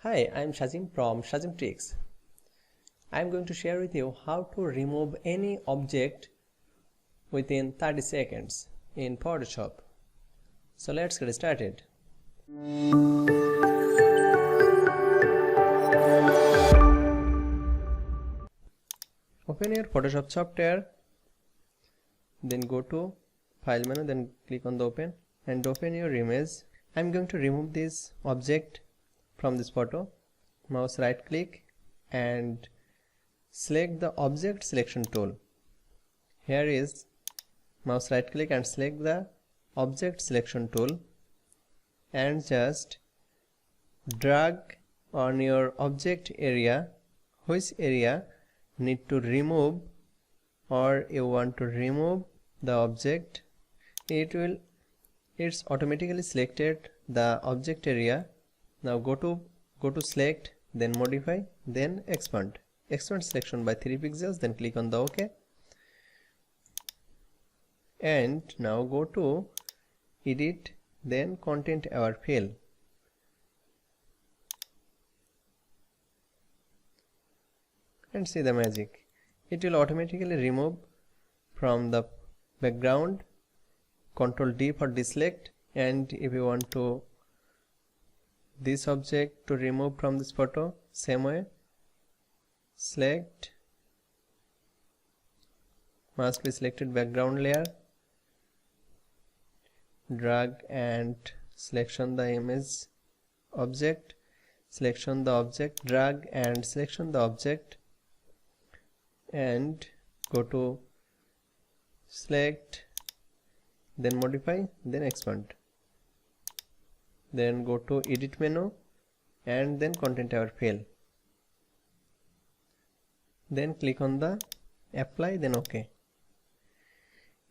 Hi, I'm Shazim from Shazim Tricks. I'm going to share with you how to remove any object within 30 seconds in Photoshop. So let's get started. Open your Photoshop software, then go to File menu, then click on the Open and open your image. I'm going to remove this object from this photo. Mouse right click and select the object selection tool. Here is mouse right click and select the object selection tool and just drag on your object area which area need to remove or you want to remove the object. It's automatically selected the object area. Now go to select, then modify, then expand selection by 3 pixels, then click on the OK. And now go to edit, then content aware fill. And see the magic. It will automatically remove from the background. Ctrl D for deselect, and if you want to this object to remove from this photo, same way, select, must be selected background layer, drag and selection the image object, selection the object, drag and selection the object, and go to select, then modify, then expand, then go to edit menu and then content aware fill, then click on the apply, then OK.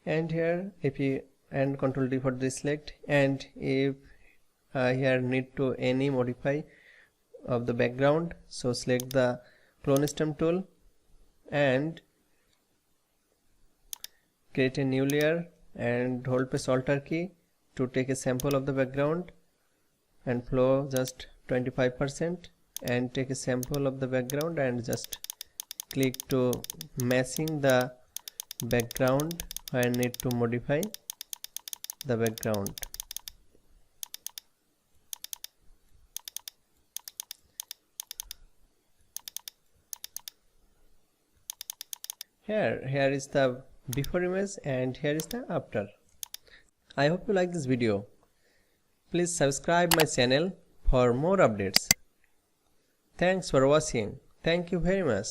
And here if you and Ctrl D for deselect, and if here need to any modify of the background, so select the clone stem tool and create a new layer and hold press Alt key to take a sample of the background and flow just 25%, and take a sample of the background and just click to matching the background when need to modify the background. Here is the before image and here is the after. I hope you like this video. Please subscribe my channel for more updates. Thanks for watching. Thank you very much.